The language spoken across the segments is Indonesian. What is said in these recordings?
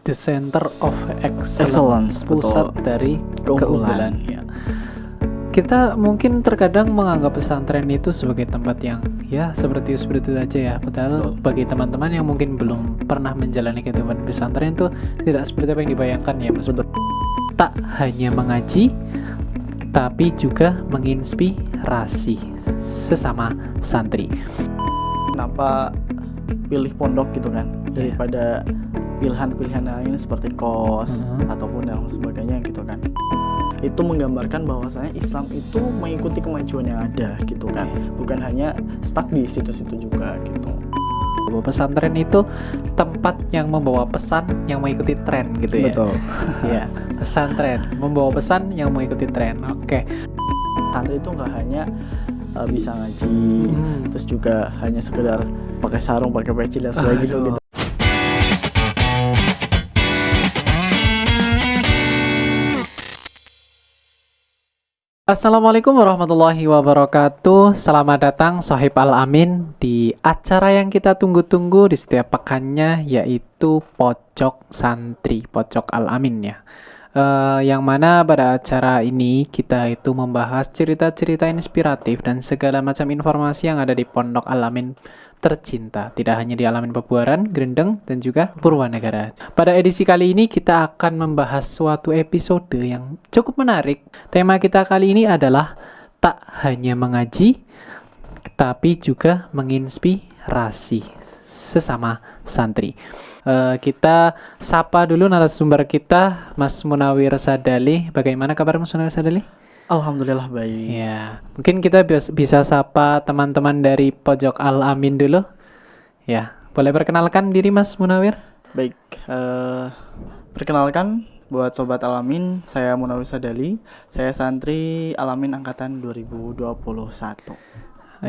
the center of Excellence, pusat betul. dari Keunggulan. keunggulan ya. Kita mungkin terkadang menganggap pesantren itu sebagai tempat yang ya seperti itu aja ya. Padahal Betul. bagi teman-teman yang mungkin belum pernah menjalani kehidupan pesantren itu tidak seperti apa yang dibayangkan ya Mas. Betul. Tak hanya mengaji, tapi juga menginspirasi sesama santri. Kenapa pilih pondok gitu kan daripada pilihan-pilihan lain seperti kos ataupun yang sebagainya gitu kan. Itu menggambarkan bahwasanya Islam itu mengikuti kemajuan yang ada gitu kan, bukan hanya stuck di situ-situ juga gitu. Bahwa pesantren itu tempat yang membawa pesan yang mengikuti tren gitu ya. Betul. Ya, pesantren membawa pesan yang mengikuti tren. Oke. Santri itu nggak hanya bisa ngaji, terus juga hanya sekedar pakai sarung, pakai peci dan sebagainya gitu. Assalamualaikum warahmatullahi wabarakatuh. Selamat datang Sohib Al-Amin di acara yang kita tunggu-tunggu di setiap pekannya, yaitu Pojok Santri, Pojok Al-Amin ya. Yang mana pada acara ini kita itu membahas cerita-cerita inspiratif dan segala macam informasi yang ada di Pondok Al-Amin tercinta, tidak hanya di Al-Amin Pabuaran, Grendeng, dan juga Purwanegara. Pada edisi kali ini kita akan membahas suatu episode yang cukup menarik. Tema kita kali ini adalah tak hanya mengaji, tapi juga menginspirasi sesama santri. Kita sapa dulu narasumber kita, Mas Munawir Sadali. Bagaimana kabar Mas Munawir Sadali? Alhamdulillah baik. Ya, mungkin kita bisa sapa teman-teman dari Pojok Al-Amin dulu. Ya, boleh perkenalkan diri Mas Munawir? Baik, perkenalkan buat Sobat Al-Amin, saya Munawir Sadali. Saya santri Al-Amin angkatan 2021.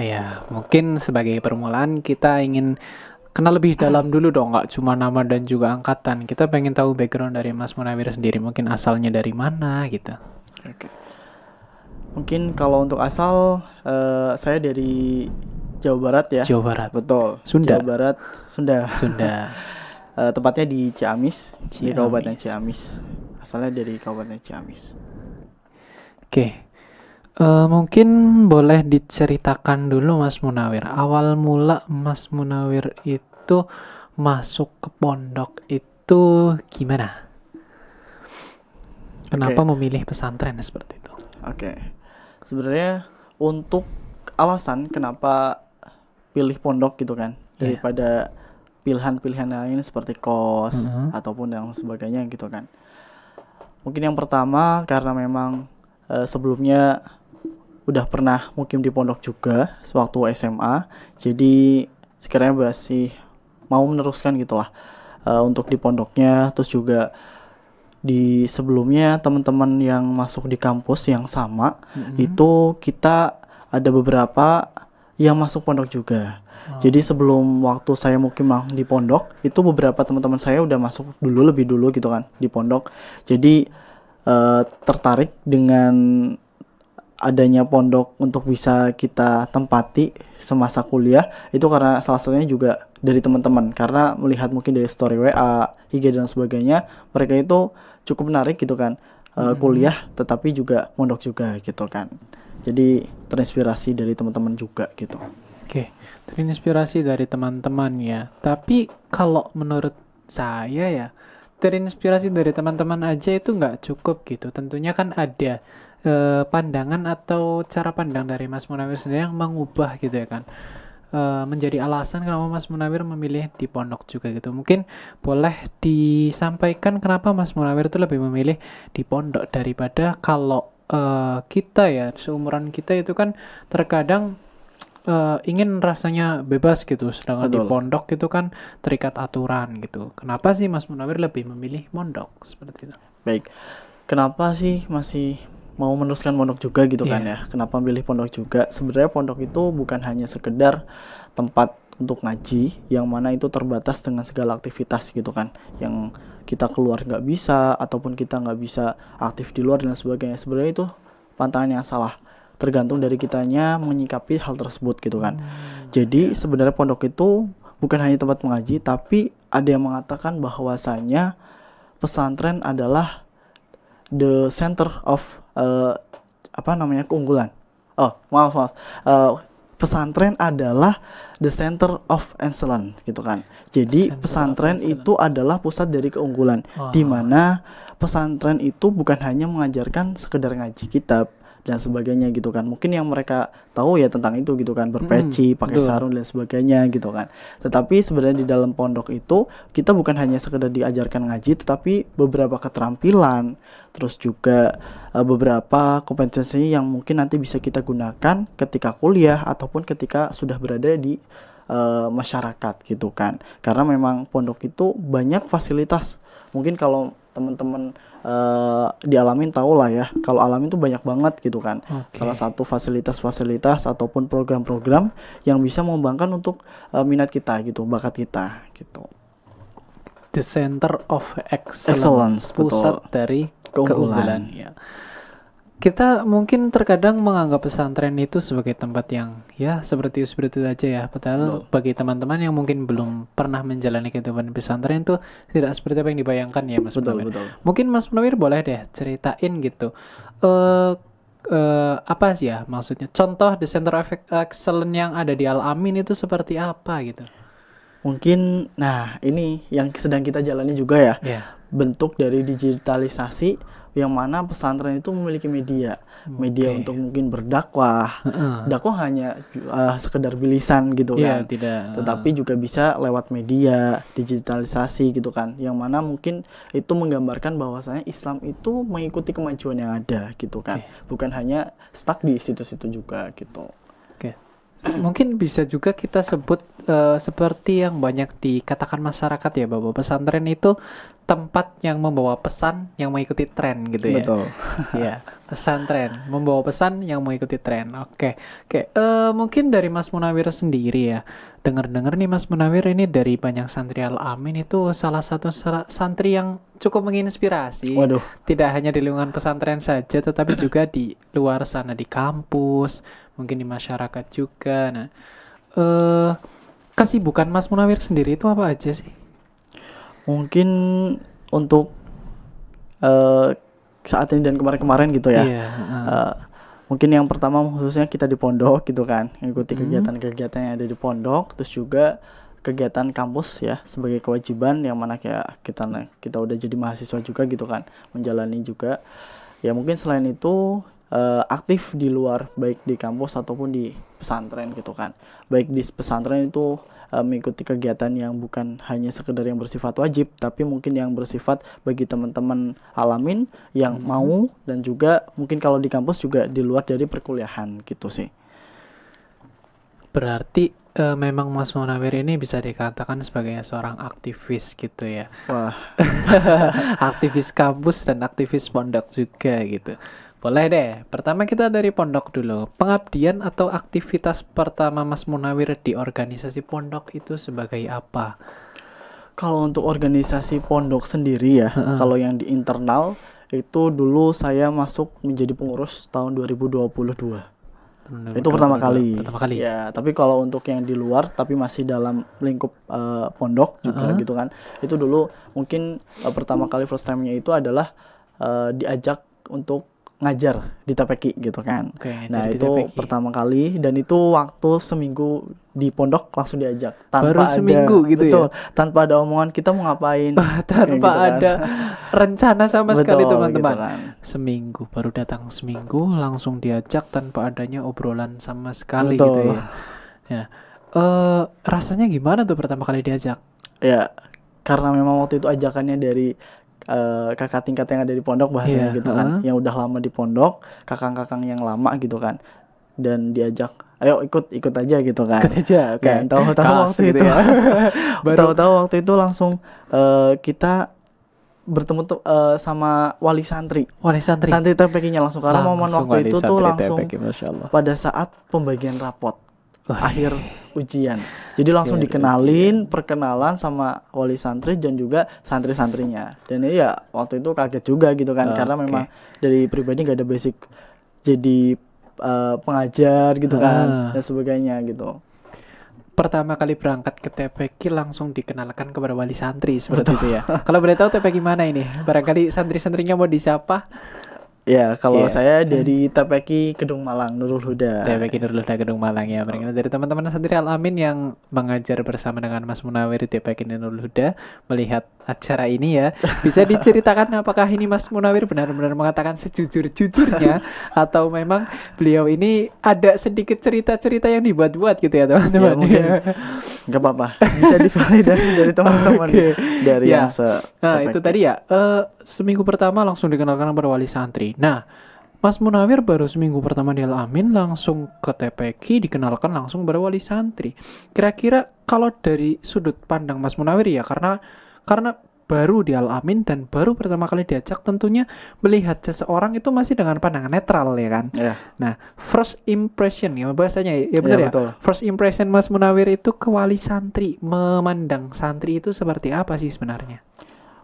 Ya, mungkin sebagai permulaan kita ingin kenal lebih dalam dulu dong, nggak cuma nama dan juga angkatan. Kita pengen tahu background dari Mas Munawir sendiri, mungkin asalnya dari mana gitu. Oke. Mungkin kalau untuk asal, saya dari Jawa Barat ya. Jawa Barat. Betul. Sunda. Jawa Barat, Sunda. Tepatnya di Ciamis, di Kabupaten Ciamis. Asalnya dari Kabupaten Ciamis. Oke. Mungkin boleh diceritakan dulu Mas Munawir. Awal mula Mas Munawir itu masuk ke pondok itu gimana? Kenapa memilih pesantren seperti itu? Oke. Sebenarnya untuk alasan kenapa pilih pondok gitu kan daripada pilihan-pilihan lain seperti kos ataupun yang sebagainya gitu kan. Mungkin yang pertama karena memang sebelumnya udah pernah mukim di pondok juga sewaktu SMA, jadi sekiranya masih mau meneruskan gitulah untuk di pondoknya. Terus juga di sebelumnya teman-teman yang masuk di kampus yang sama itu kita ada beberapa yang masuk pondok juga. Jadi sebelum waktu saya mukim di pondok itu beberapa teman-teman saya udah masuk lebih dulu gitu kan di pondok. Jadi tertarik dengan adanya pondok untuk bisa kita tempati semasa kuliah itu karena salah satunya juga dari teman-teman, karena melihat mungkin dari story WA, IG dan sebagainya, mereka itu cukup menarik gitu kan, kuliah tetapi juga pondok juga gitu kan. Jadi terinspirasi dari teman-teman juga gitu. Oke, terinspirasi dari teman-teman ya. Tapi kalau menurut saya ya, terinspirasi dari teman-teman aja itu nggak cukup gitu. Tentunya kan ada pandangan atau cara pandang dari Mas Munawir sendiri yang mengubah gitu ya kan, menjadi alasan kenapa Mas Munawir memilih di pondok juga gitu. Mungkin boleh disampaikan kenapa Mas Munawir itu lebih memilih di pondok daripada kalau kita ya seumuran kita itu kan terkadang ingin rasanya bebas gitu, sedangkan di pondok itu kan terikat aturan gitu. Kenapa sih Mas Munawir lebih memilih pondok seperti itu? Baik, kenapa sih masih mau meneruskan pondok juga gitu kan ya? Kenapa pilih pondok juga? Sebenarnya pondok itu bukan hanya sekedar tempat untuk ngaji, yang mana itu terbatas dengan segala aktivitas gitu kan, yang kita keluar nggak bisa ataupun kita nggak bisa aktif di luar dan sebagainya. Sebenarnya itu pantangan yang salah, tergantung dari kitanya menyikapi hal tersebut gitu kan. Jadi sebenarnya pondok itu bukan hanya tempat mengaji, tapi ada yang mengatakan bahwasanya pesantren adalah the center of keunggulan. Oh, maaf. Pesantren adalah the center of excellence gitu kan. Jadi Center of pesantren excellence. itu adalah pusat dari keunggulan, Wah. di mana pesantren itu bukan hanya mengajarkan sekedar ngaji kitab dan sebagainya gitu kan. Mungkin yang mereka tahu ya tentang itu gitu kan, berpeci, pakai betul. sarung dan sebagainya gitu kan. Tetapi sebenarnya di dalam pondok itu kita bukan hanya sekedar diajarkan ngaji, tetapi beberapa keterampilan, terus juga beberapa kompetensi yang mungkin nanti bisa kita gunakan ketika kuliah ataupun ketika sudah berada di masyarakat gitu kan. Karena memang pondok itu banyak fasilitas. Mungkin kalau teman-teman dialamin tahu lah ya, kalau alamin tuh banyak banget gitu kan. Oke. Salah satu fasilitas-fasilitas ataupun program-program yang bisa mengembangkan untuk minat kita gitu, bakat kita gitu. The center of Excellence, pusat betul. dari Keunggulan. keunggulan. Ya. Kita mungkin terkadang menganggap pesantren itu sebagai tempat yang ya seperti itu aja ya. Padahal Betul. bagi teman-teman yang mungkin belum pernah menjalani kehidupan di pesantren itu tidak seperti apa yang dibayangkan ya Mas Betul, Munawir. betul. Mungkin Mas Munawir boleh deh ceritain gitu. Apa sih ya maksudnya? Contoh the center of excellence yang ada di Al-Amin itu seperti apa gitu? Mungkin ini yang sedang kita jalani juga ya. Ya. Bentuk dari digitalisasi yang mana pesantren itu memiliki media Oke. untuk mungkin berdakwah. Heeh. Dakwah hanya sekedar bilisan gitu Iya, kan. tidak. Tetapi juga bisa lewat media, digitalisasi gitu kan. Yang mana mungkin itu menggambarkan bahwasanya Islam itu mengikuti kemajuan yang ada gitu kan. Bukan hanya stuck di situ-situ juga gitu. Oke. Mungkin bisa juga kita sebut seperti yang banyak dikatakan masyarakat ya, bahwa pesantren itu tempat yang membawa pesan yang mengikuti tren gitu ya. Betul. Iya, pesantren membawa pesan yang mengikuti tren. Oke. Mungkin dari Mas Munawir sendiri ya. Dengar-dengar nih Mas Munawir ini dari banyak santri Al-Amin itu salah satu santri yang cukup menginspirasi. Waduh. Tidak hanya di lingkungan pesantren saja, tetapi juga di luar sana di kampus, mungkin di masyarakat juga. Nah, kesibukan Mas Munawir sendiri itu apa aja sih? Mungkin untuk saat ini dan kemarin-kemarin gitu ya. Iya. Mungkin yang pertama khususnya kita di pondok gitu kan, mengikuti kegiatan-kegiatan yang ada di pondok, terus juga kegiatan kampus ya sebagai kewajiban yang mana kayak kita udah jadi mahasiswa juga gitu kan, menjalani juga. Ya mungkin selain itu aktif di luar, baik di kampus ataupun di pesantren gitu kan. Baik di pesantren itu mengikuti kegiatan yang bukan hanya sekedar yang bersifat wajib, tapi mungkin yang bersifat bagi teman-teman Al-Amin yang mau, dan juga mungkin kalau di kampus juga di luar dari perkuliahan gitu sih. Berarti memang Mas Munawir ini bisa dikatakan sebagai seorang aktivis gitu ya. Wah, Aktivis kampus dan aktivis pondok juga gitu. Boleh deh, pertama kita dari pondok dulu. Pengabdian atau aktivitas pertama Mas Munawir di organisasi pondok itu sebagai apa? kalau untuk organisasi pondok sendiri ya, kalau yang di internal itu dulu saya masuk menjadi pengurus tahun 2022. Itu pertama kali. Pertama kali. Ya, tapi kalau untuk yang di luar tapi masih dalam lingkup pondok juga gitu kan. Itu dulu mungkin pertama kali first time-nya itu adalah diajak untuk ngajar di TPQ gitu kan. Oke, Nah, jadi di itu TPQ. pertama kali, dan itu waktu seminggu di pondok langsung diajak Baru seminggu gitu betul, ya? tanpa ada omongan kita mau ngapain. Tanpa Kayak gitu kan. ada rencana sama sekali Betul, teman-teman. gitu kan. Seminggu, baru datang seminggu langsung diajak tanpa adanya obrolan sama sekali Betul. gitu ya. Ya. Rasanya gimana tuh pertama kali diajak? Ya, karena memang waktu itu ajakannya dari kakak tingkat yang ada di pondok bahasanya Iya, gitu kan, yang udah lama di pondok, kakang-kakang yang lama gitu kan, dan diajak, ayo ikut aja gitu kan. Ikut aja, oke. Dan tahu-tahu Kelas waktu gitu itu, ya. tahu-tahu waktu itu langsung kita bertemu sama wali santri Santri. TPQ-nya langsung, karena momen Langsung waktu wali itu tuh santri langsung TPQ, Masya Allah. pada saat pembagian rapot akhir ujian. Jadi langsung Akhir dikenalin, perkenalan sama wali santri dan juga santri-santrinya. Dan ya waktu itu kaget juga gitu kan, karena Oke. memang dari pribadi gak ada basic jadi pengajar gitu kan dan sebagainya gitu. pertama kali berangkat ke TPQ langsung dikenalkan kepada wali santri seperti itu ya. Kalau boleh tahu TPQ mana ini? Barangkali santri-santrinya mau disapa. Ya, kalau Iya. saya dari TPQ Kedung Malang, Nurul Huda. TPQ Nurul Huda Kedung Malang ya. Barangkali dari teman-teman santri Al-Amin yang mengajar bersama dengan Mas Munawir di TPQ Nurul Huda melihat acara ini ya, bisa diceritakan apakah ini Mas Munawir benar-benar mengatakan sejujur-jujurnya atau memang beliau ini ada sedikit cerita-cerita yang dibuat-buat gitu ya teman-teman. Ya, mungkin nggak apa-apa, bisa divalidasi dari teman-teman Oke. dari Ya. yang Nah, itu tadi ya, seminggu pertama langsung dikenalkan kepada wali santri. Nah, Mas Munawir baru seminggu pertama di Al-Amin langsung ke TPQ dikenalkan langsung kepada wali santri. Kira-kira kalau dari sudut pandang Mas Munawir ya, karena baru di Al-Amin dan baru pertama kali diajak, tentunya melihat seseorang itu masih dengan pandangan netral ya kan. Ya, Nah, first impression ya bahasanya ya benar ya. betul. First impression Mas Munawir itu ke wali santri, memandang santri itu seperti apa sih sebenarnya?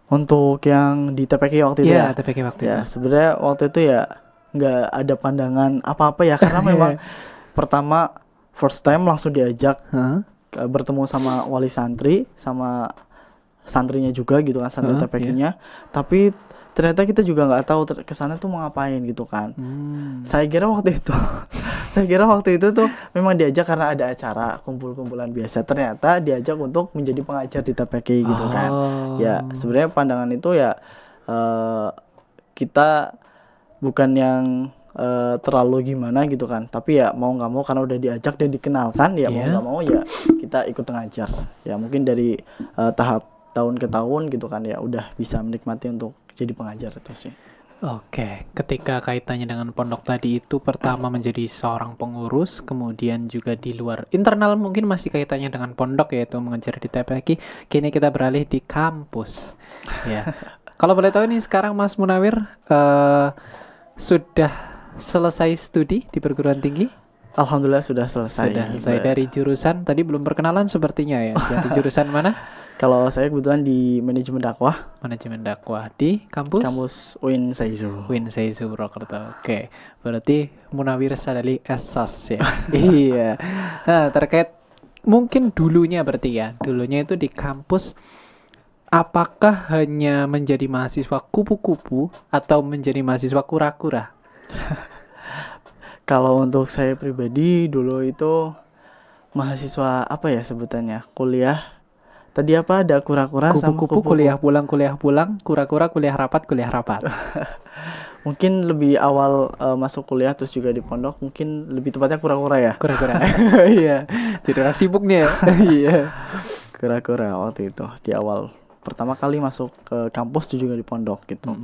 Untuk yang di TPQ waktu itu Iya, ya, TPQ waktu itu. ya sebenarnya waktu itu ya nggak ada pandangan apa-apa ya, karena memang pertama first time langsung diajak Hah? bertemu sama wali santri, sama santrinya juga gitu kan, santri TPQ-nya. Tapi ternyata kita juga nggak tahu kesana tuh mau ngapain gitu kan. Saya kira waktu itu tuh memang diajak karena ada acara kumpul-kumpulan biasa. Ternyata diajak untuk menjadi pengajar di TPQ gitu kan. Ya sebenarnya pandangan itu ya kita bukan yang terlalu gimana gitu kan. Tapi ya mau nggak mau karena udah diajak dan dikenalkan ya mau Iya. nggak mau ya kita ikut ngajar. Ya mungkin dari tahap tahun ke tahun gitu kan ya udah bisa menikmati untuk jadi pengajar itu sih. Oke, ketika kaitannya dengan pondok tadi itu pertama menjadi seorang pengurus, kemudian juga di luar internal mungkin masih kaitannya dengan pondok yaitu mengajar di TPQ. Kini kita beralih di kampus. Ya. Kalau boleh tahu nih sekarang Mas Munawir sudah selesai studi di perguruan tinggi? Alhamdulillah sudah selesai. Sudah selesai dari jurusan. Tadi belum perkenalan sepertinya ya. Dari jurusan mana? Kalau saya kebetulan di manajemen dakwah, Manajemen dakwah di kampus UIN Saizu. Win Seizu Purwokerto. Oke, berarti Munawir Sadali Esos ya. Iya. Nah, terkait mungkin dulunya berarti ya. Dulunya itu di kampus apakah hanya menjadi mahasiswa kupu-kupu atau menjadi mahasiswa kura-kura? Kalau untuk saya pribadi dulu itu mahasiswa apa ya sebutannya? Kuliah. Tadi apa ada kura-kura sama Kupu-kupu kuliah pulang, kura-kura kuliah rapat. Mungkin lebih awal masuk kuliah terus juga di pondok, mungkin lebih tepatnya kura-kura ya. Kura-kura. Iya. Jadi orang sibuk nih ya. Iya. Kura-kura waktu itu di awal pertama kali masuk ke kampus itu juga di pondok gitu.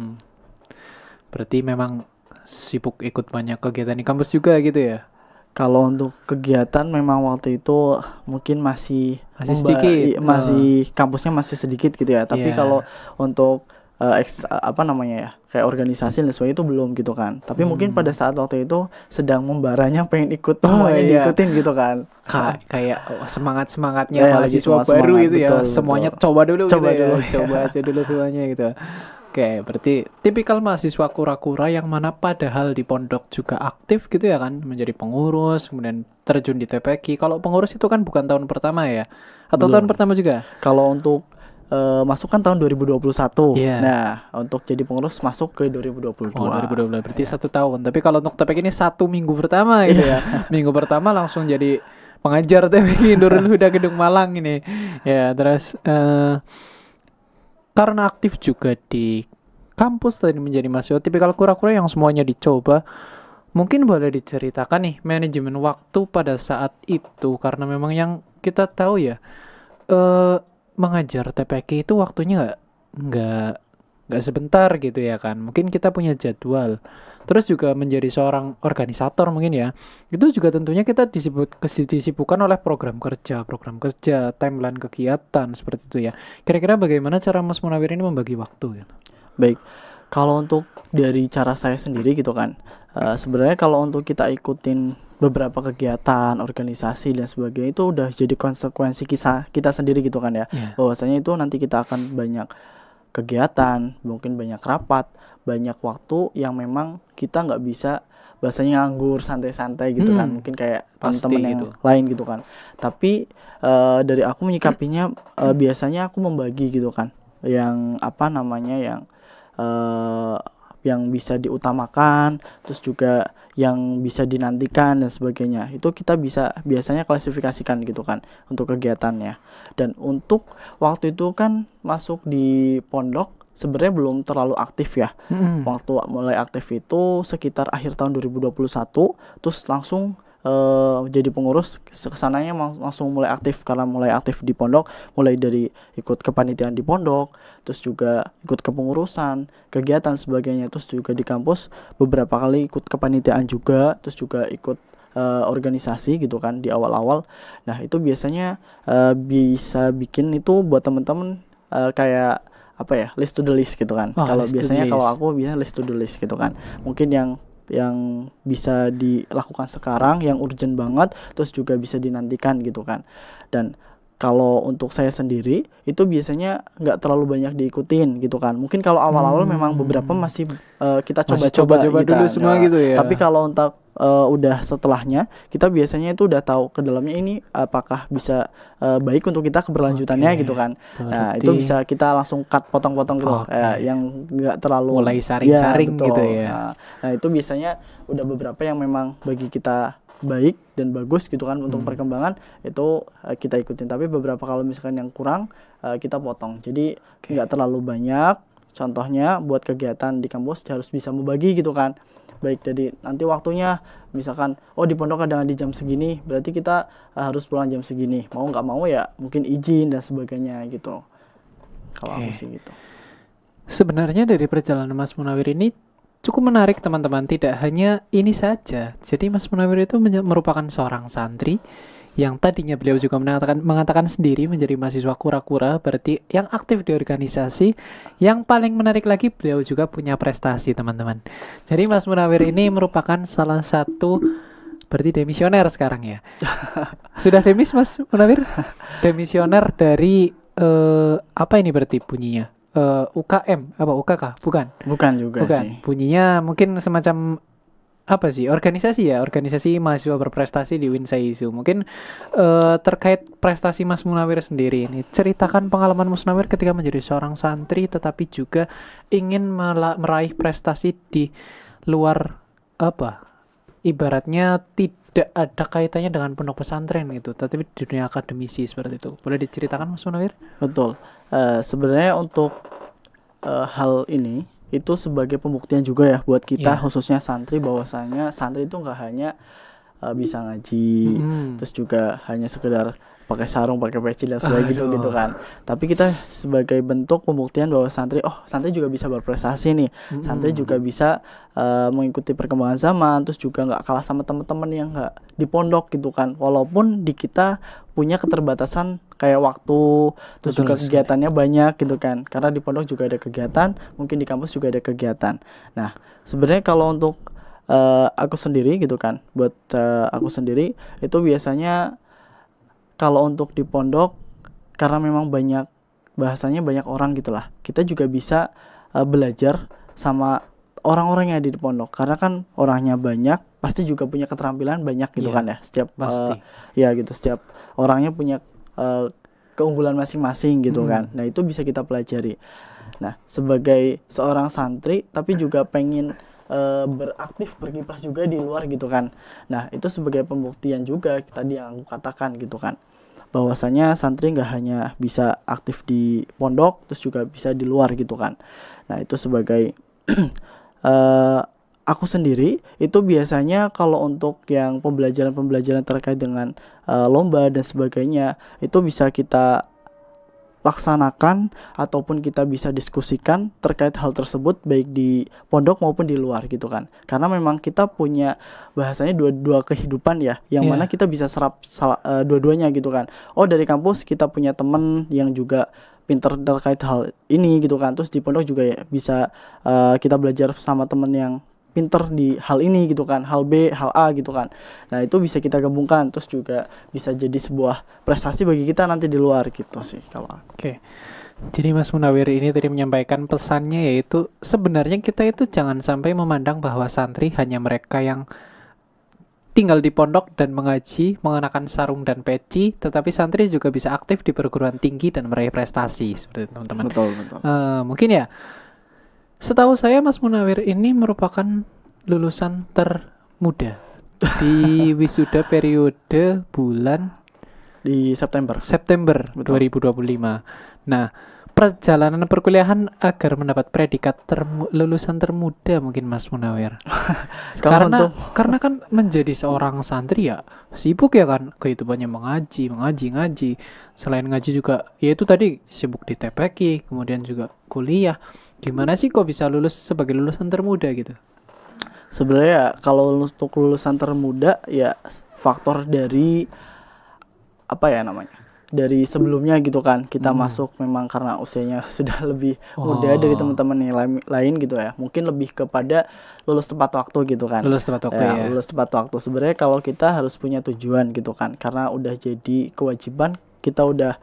Berarti memang sibuk ikut banyak kegiatan di kampus juga gitu ya? Kalau untuk kegiatan memang waktu itu mungkin masih sedikit. masih kampusnya masih sedikit gitu ya. Tapi Iya. kalau untuk apa namanya ya, kayak organisasi dan sebagainya itu belum gitu kan. Tapi mungkin pada saat waktu itu sedang membaranya pengen ikut semuanya iya. diikutin gitu kan. Kayak semangat-semangatnya Ya, mahasiswa semangat, baru itu ya. betul, Semuanya betul. coba dulu Coba gitu dulu, ya. Coba aja dulu semuanya gitu. Oke, berarti tipikal mahasiswa kura-kura yang mana padahal di pondok juga aktif gitu ya kan, menjadi pengurus, kemudian terjun di TPQ. Kalau pengurus itu kan bukan tahun pertama ya? Atau Belum. tahun pertama juga? Kalau untuk masuk kan tahun 2021. Iya. Nah, untuk jadi pengurus masuk ke 2022. Oh, 2012 berarti 1 tahun. Tapi kalau untuk TPQ ini 1 minggu pertama gitu ya. Minggu pertama langsung jadi pengajar TPQ Nurul Huda Kedung Malang ini. Ya, terus karena aktif juga di kampus tadi menjadi mahasiswa tipikal kura-kura yang semuanya dicoba. Mungkin boleh diceritakan nih manajemen waktu pada saat itu karena memang yang kita tahu ya mengajar TPQ itu waktunya nggak sebentar gitu ya kan. Mungkin kita punya jadwal. Terus juga menjadi seorang organisator mungkin ya. Itu juga tentunya kita disibukkan oleh program kerja, timeline kegiatan seperti itu ya. Kira-kira bagaimana cara Mas Munawir ini membagi waktu ya? Baik. Kalau untuk dari cara saya sendiri gitu kan. Sebenarnya kalau untuk kita ikutin beberapa kegiatan, organisasi dan sebagainya itu udah jadi konsekuensi kita sendiri gitu kan ya. Iya. Bahwasanya itu nanti kita akan banyak kegiatan, mungkin banyak rapat, banyak waktu yang memang kita nggak bisa bahasanya nganggur, santai-santai gitu kan, mungkin kayak Pasti teman-teman yang gitu. lain gitu kan. Tapi dari aku menyikapinya biasanya aku membagi gitu kan, yang apa namanya, yang bisa diutamakan, terus juga yang bisa dinantikan dan sebagainya. Itu kita bisa biasanya klasifikasikan gitu kan untuk kegiatannya. Dan untuk waktu itu kan masuk di pondok sebenarnya belum terlalu aktif ya. Waktu mulai aktif itu sekitar akhir tahun 2021, terus langsung jadi pengurus, kesananya langsung mulai aktif karena mulai aktif di pondok, mulai dari ikut kepanitiaan di pondok, terus juga ikut kepengurusan, kegiatan sebagainya, terus juga di kampus beberapa kali ikut kepanitiaan juga, terus juga ikut organisasi gitu kan di awal-awal. Nah itu biasanya bisa bikin itu buat temen-temen kayak apa ya, list to the list gitu kan. Oh, Kalau list to the biasanya kalau list. aku biasanya list to the list gitu kan, mungkin yang bisa dilakukan sekarang, yang urgent banget, terus juga bisa dinantikan gitu kan. Dan kalau untuk saya sendiri itu biasanya nggak terlalu banyak diikutin gitu kan. Mungkin kalau awal-awal memang beberapa masih kita Masih coba-coba coba-coba gitu dulu kan. semua gitu ya. Tapi kalau untuk udah setelahnya, kita biasanya itu udah tahu ke dalamnya ini apakah bisa baik untuk kita keberlanjutannya Oke, gitu kan. Nah berarti itu bisa kita langsung cut potong-potong gitu, Oke. yang nggak terlalu Mulai saring-saring betul. gitu ya. Nah itu biasanya udah beberapa yang memang bagi kita baik dan bagus gitu kan untuk perkembangan, itu kita ikutin. Tapi beberapa kalau misalkan yang kurang kita potong. Jadi nggak terlalu banyak. Contohnya buat kegiatan di kampus harus bisa membagi gitu kan. Baik dari nanti waktunya, misalkan di pondok kadang di jam segini, berarti kita harus pulang jam segini. Mau nggak mau ya mungkin izin dan sebagainya gitu. Kalau aku Oke. sih gitu. Sebenarnya dari perjalanan Mas Munawir ini cukup menarik teman-teman, tidak hanya ini saja. Jadi Mas Munawir itu merupakan seorang santri yang tadinya beliau juga mengatakan sendiri menjadi mahasiswa kura-kura, berarti yang aktif di organisasi. Yang paling menarik lagi, beliau juga punya prestasi teman-teman. Jadi Mas Munawir ini merupakan salah satu, berarti demisioner sekarang ya. Sudah demis Mas Munawir? Demisioner dari apa ini berarti bunyinya? UKM apa UKK? Bukan. Bukan juga Bukan. sih. Bunyinya mungkin semacam apa sih? Organisasi ya, organisasi mahasiswa berprestasi di Winsaisu. Mungkin terkait prestasi Mas Munawir sendiri ini, ceritakan pengalaman Mas Munawir ketika menjadi seorang santri tetapi juga ingin meraih prestasi di luar apa? Ibaratnya tidak ada kaitannya dengan pondok pesantren gitu, tapi di dunia akademisi seperti itu. Boleh diceritakan Mas Munawir? Betul. Sebenarnya untuk hal ini itu sebagai pembuktian juga ya buat kita, Iya. khususnya santri, bahwasanya santri itu nggak hanya bisa ngaji, terus juga hanya sekedar pakai sarung, pakai peci dan sebagainya gitu kan. Tapi kita sebagai bentuk pembuktian bahwa santri juga bisa berprestasi nih. Santri juga bisa mengikuti perkembangan zaman, terus juga nggak kalah sama teman-teman yang nggak di pondok gitu kan. Walaupun di kita punya keterbatasan kayak waktu, terus Betul juga sekali. kegiatannya banyak gitu kan. Karena di pondok juga ada kegiatan, mungkin di kampus juga ada kegiatan. Nah, sebenarnya kalau untuk aku sendiri gitu kan, buat aku sendiri itu biasanya kalau untuk di pondok, karena memang bahasanya banyak orang gitulah, kita juga bisa belajar sama orang-orang yang ada di pondok. Karena kan orangnya banyak, pasti juga punya keterampilan banyak gitu Iya, kan ya. Setiap pasti. setiap orangnya punya keunggulan masing-masing gitu kan. Nah itu bisa kita pelajari. Nah sebagai seorang santri tapi juga pengen beraktif, berkiprah juga di luar gitu kan. Nah itu sebagai pembuktian juga tadi yang aku katakan gitu kan, bahwasanya santri nggak hanya bisa aktif di pondok, terus juga bisa di luar gitu kan. Nah itu sebagai aku sendiri itu biasanya kalau untuk yang pembelajaran terkait dengan lomba dan sebagainya, itu bisa kita laksanakan ataupun kita bisa diskusikan terkait hal tersebut baik di pondok maupun di luar gitu kan. Karena memang kita punya bahasanya dua kehidupan ya, yang mana kita bisa serap dua-duanya gitu kan. Dari kampus kita punya temen yang juga pinter terkait hal ini gitu kan. Terus di pondok juga ya bisa kita belajar sama temen yang pinter di hal ini gitu kan, hal B, hal A gitu kan. Nah itu bisa kita gabungkan, terus juga bisa jadi sebuah prestasi bagi kita nanti di luar gitu sih kalau aku. Oke. Jadi Mas Munawir ini tadi menyampaikan pesannya yaitu sebenarnya kita itu jangan sampai memandang bahwa santri hanya mereka yang tinggal di pondok dan mengaji, mengenakan sarung dan peci, tetapi santri juga bisa aktif di perguruan tinggi dan meraih prestasi seperti itu, teman-teman. Betul, betul. Mungkin ya, setahu saya Mas Munawir ini merupakan lulusan termuda di wisuda periode bulan Di September. September Betul. 2025. Nah, perjalanan perkuliahan agar mendapat predikat lulusan termuda mungkin Mas Munawir. Kalau untuk Karena kan menjadi seorang santri ya sibuk ya kan, kehidupannya ngaji. Selain ngaji juga ya itu tadi sibuk di TPQ, kemudian juga kuliah. Gimana sih kok bisa lulus sebagai lulusan termuda gitu? sebenarnya kalau untuk lulusan termuda ya faktor dari apa ya namanya? Dari sebelumnya gitu kan kita masuk memang karena usianya sudah lebih muda dari teman-teman yang lain gitu ya. Mungkin lebih kepada lulus tepat waktu gitu kan. Lulus tepat waktu ya. Lulus tepat waktu. Sebenarnya kalau kita harus punya tujuan gitu kan. Karena udah jadi kewajiban kita udah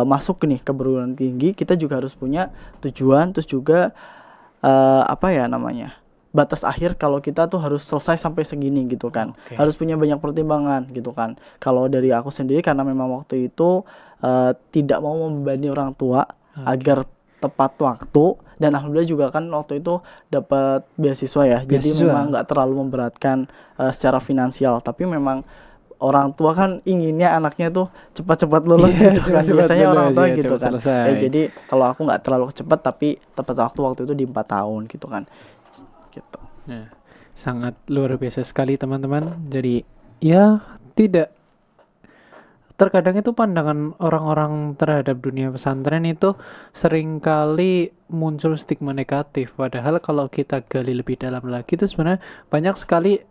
masuk nih ke perguruan tinggi, kita juga harus punya tujuan, terus juga apa ya namanya? Batas akhir kalau kita tuh harus selesai sampai segini gitu kan. Oke. Harus punya banyak pertimbangan gitu kan. Kalau dari aku sendiri karena memang waktu itu tidak mau membebani orang tua agar tepat waktu, dan alhamdulillah juga kan waktu itu dapat beasiswa ya. Jadi Beasiswa. memang nggak terlalu memberatkan secara finansial, tapi memang orang tua kan inginnya anaknya tuh cepat-cepat lulus Iya, gitu kan. cepat-cepat Biasanya orang lulus, tua ya, gitu cepat kan. selesai. Jadi kalau aku nggak terlalu cepat tapi tepat waktu itu di 4 tahun gitu kan. Gitu. Nah, sangat luar biasa sekali teman-teman. Jadi ya tidak, terkadang itu pandangan orang-orang terhadap dunia pesantren itu seringkali muncul stigma negatif. Padahal kalau kita gali lebih dalam lagi itu sebenarnya banyak sekali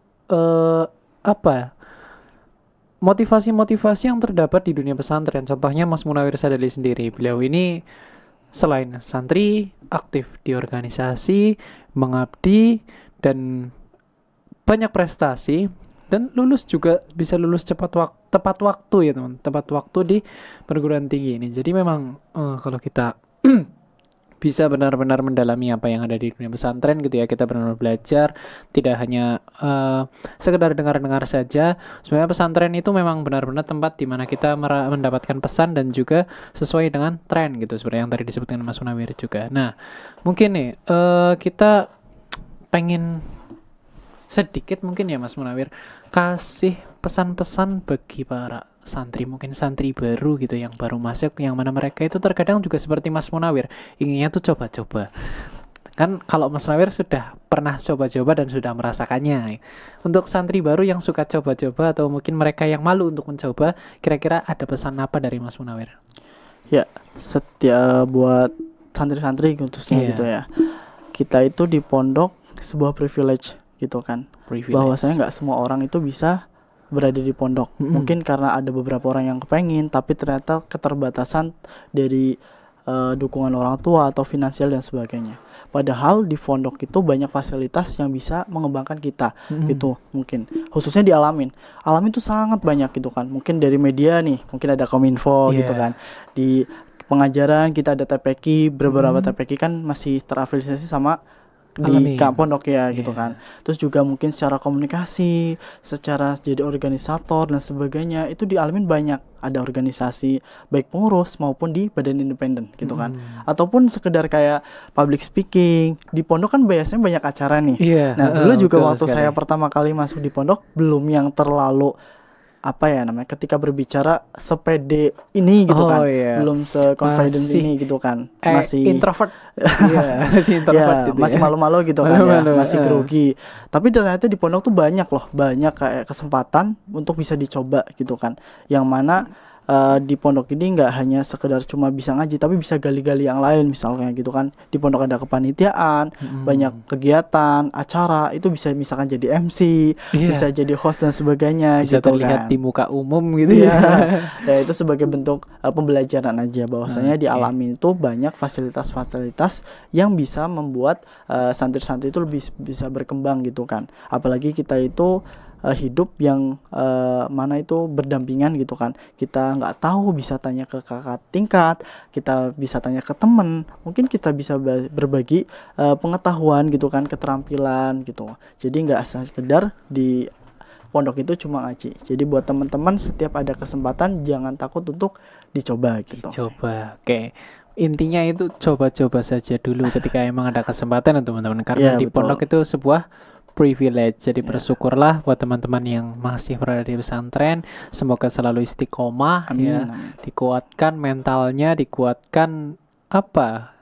motivasi-motivasi yang terdapat di dunia pesantren. Contohnya Mas Munawir Sadali sendiri. Beliau ini selain santri, aktif di organisasi, mengabdi, dan banyak prestasi, dan lulus juga bisa lulus tepat waktu ya teman, tepat waktu di perguruan tinggi ini. Jadi memang kalau kita bisa benar-benar mendalami apa yang ada di dunia pesantren gitu ya, kita benar-benar belajar, tidak hanya sekedar dengar-dengar saja. Sebenarnya pesantren itu memang benar-benar tempat di mana kita mendapatkan pesan dan juga sesuai dengan tren gitu, seperti yang tadi disebutkan Mas Munawir juga. Nah, mungkin nih kita pengen sedikit mungkin ya Mas Munawir kasih pesan-pesan bagi para santri, mungkin santri baru gitu yang baru masuk, yang mana mereka itu terkadang juga seperti Mas Munawir inginnya tuh coba-coba. Kan kalau Mas Munawir sudah pernah coba-coba dan sudah merasakannya. Untuk santri baru yang suka coba-coba atau mungkin mereka yang malu untuk mencoba, kira-kira ada pesan apa dari Mas Munawir? Ya, buat santri-santri khususnya Iya. gitu ya. Kita itu di pondok sebuah privilege gitu kan. Bahwasanya nggak semua orang itu bisa berada di pondok. Mungkin karena ada beberapa orang yang kepengen, tapi ternyata keterbatasan dari dukungan orang tua atau finansial dan sebagainya. Padahal di pondok itu banyak fasilitas yang bisa mengembangkan kita gitu. Mungkin khususnya di Alamin itu sangat banyak gitu kan. Mungkin dari media nih, mungkin ada Kominfo gitu kan. Di pengajaran kita ada TPQ, beberapa TPQ kan masih terafiliasi sama di pondok ya gitu kan. Terus juga mungkin secara komunikasi, secara jadi organisator dan sebagainya, itu di Alamin banyak ada organisasi baik pengurus maupun di badan independen gitu kan. Ataupun sekedar kayak public speaking. Di pondok kan biasanya banyak acara nih. Nah, dulu juga waktu saya pertama kali masuk di pondok belum yang terlalu apa ya namanya, ketika berbicara sepede ini gitu kan, belum se-confident ini gitu kan, masih introvert. Masih introvert gitu masih malu-malu gitu kan ya, masih grogi. Tapi ternyata di pondok tuh banyak kayak kesempatan untuk bisa dicoba gitu kan, yang mana di pondok ini nggak hanya sekedar cuma bisa ngaji, tapi bisa gali-gali yang lain misalnya gitu kan. Di pondok ada kepanitiaan, banyak kegiatan, acara, itu bisa misalkan jadi MC, bisa jadi host dan sebagainya, bisa gitu terlihat kan. di muka umum gitu ya. Ya itu sebagai bentuk pembelajaran aja, bahwasanya di Alamin itu banyak fasilitas-fasilitas yang bisa membuat santri-santri itu lebih bisa berkembang gitu kan. Apalagi kita itu hidup yang mana itu berdampingan gitu kan. Kita nggak tahu bisa tanya ke kakak tingkat, kita bisa tanya ke teman, mungkin kita bisa berbagi pengetahuan gitu kan, keterampilan gitu. Jadi nggak sekedar di pondok itu cuma ngaji. Jadi buat teman-teman setiap ada kesempatan jangan takut untuk dicoba gitu. Dicoba. Oke. Intinya itu coba-coba saja dulu ketika emang ada kesempatan ya teman-teman. Karena Iya, di betul. pondok itu sebuah privilege. Jadi bersyukurlah buat teman-teman yang masih berada di pesantren. Semoga selalu istiqomah Amin, ya. amin. Dikuatkan mentalnya, dikuatkan apa?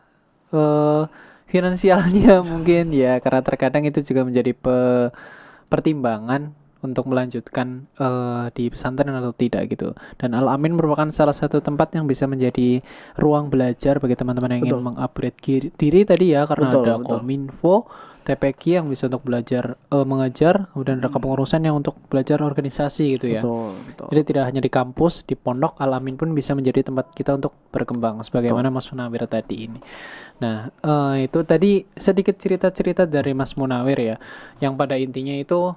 Finansialnya mungkin ya. Karena terkadang itu juga menjadi pertimbangan untuk melanjutkan di pesantren atau tidak gitu. Dan Al-Amin merupakan salah satu tempat yang bisa menjadi ruang belajar bagi teman-teman yang ingin Betul. mengupgrade diri tadi ya, karena Betul, ada betul. Kominfo, TPQ yang bisa untuk belajar mengajar, kemudian ada kepengurusan yang untuk belajar organisasi gitu ya. Betul, betul. Jadi tidak hanya di kampus, di pondok, Al-Amin pun bisa menjadi tempat kita untuk berkembang sebagaimana Mas Munawir tadi ini. Nah, itu tadi sedikit cerita-cerita dari Mas Munawir ya, yang pada intinya itu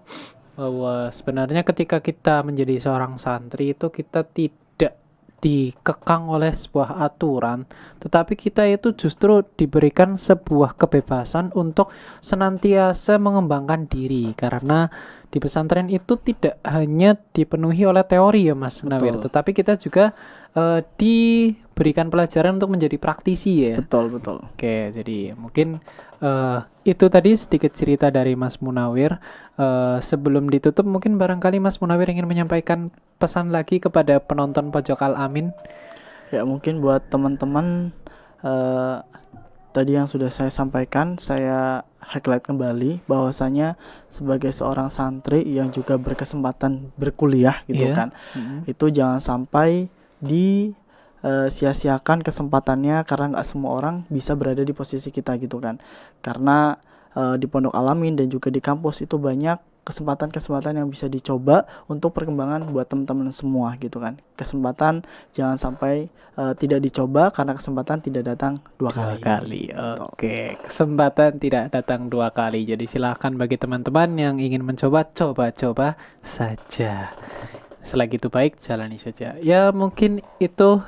bahwa sebenarnya ketika kita menjadi seorang santri itu kita tidak dikekang oleh sebuah aturan, tetapi kita itu justru diberikan sebuah kebebasan untuk senantiasa mengembangkan diri, karena di pesantren itu tidak hanya dipenuhi oleh teori ya Mas Nawir, Betul. tetapi kita juga diberikan pelajaran untuk menjadi praktisi ya. Betul, betul. Oke, jadi mungkin itu tadi sedikit cerita dari Mas Munawir. Sebelum ditutup, mungkin barangkali Mas Munawir ingin menyampaikan pesan lagi kepada penonton Pojok Al-Amin. Ya mungkin buat teman-teman tadi yang sudah saya sampaikan, saya highlight kembali bahwasanya sebagai seorang santri yang juga berkesempatan berkuliah gitu Iya. kan, itu jangan sampai sia-siakan kesempatannya karena nggak semua orang bisa berada di posisi kita gitu kan. Karena di Pondok Al-Amin dan juga di kampus itu banyak kesempatan-kesempatan yang bisa dicoba untuk perkembangan buat teman-teman semua gitu kan. Kesempatan jangan sampai tidak dicoba karena kesempatan tidak datang dua kali. Betul. Oke, kesempatan tidak datang 2 kali. Jadi silahkan bagi teman-teman yang ingin mencoba, coba-coba saja. Selagi itu baik, jalani saja. Ya mungkin itu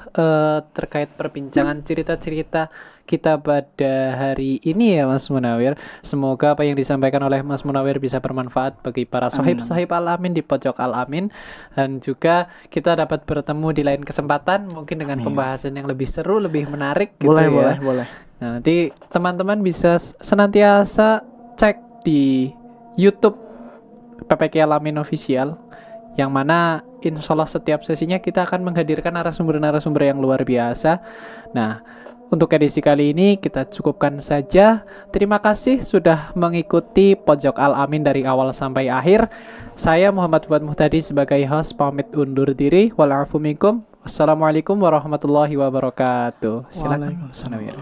terkait perbincangan cerita-cerita kita pada hari ini ya Mas Munawir. Semoga apa yang disampaikan oleh Mas Munawir bisa bermanfaat bagi para sohib-sohib Al-Amin di Pojok Al-Amin. Dan juga kita dapat bertemu di lain kesempatan, mungkin dengan pembahasan yang lebih seru, lebih menarik gitu Boleh, ya. boleh. Nah, nanti teman-teman bisa senantiasa cek di YouTube PPQ Al-Amin Official, yang mana insya Allah setiap sesinya kita akan menghadirkan narasumber-narasumber yang luar biasa. Nah, untuk edisi kali ini kita cukupkan saja. Terima kasih sudah mengikuti Pojok Al-Amin dari awal sampai akhir. Saya Muhammad Fuad Muhtadi sebagai host pamit undur diri. Wa'alaikum. Wassalamualaikum warahmatullahi wabarakatuh. Silakan Mas Nawir.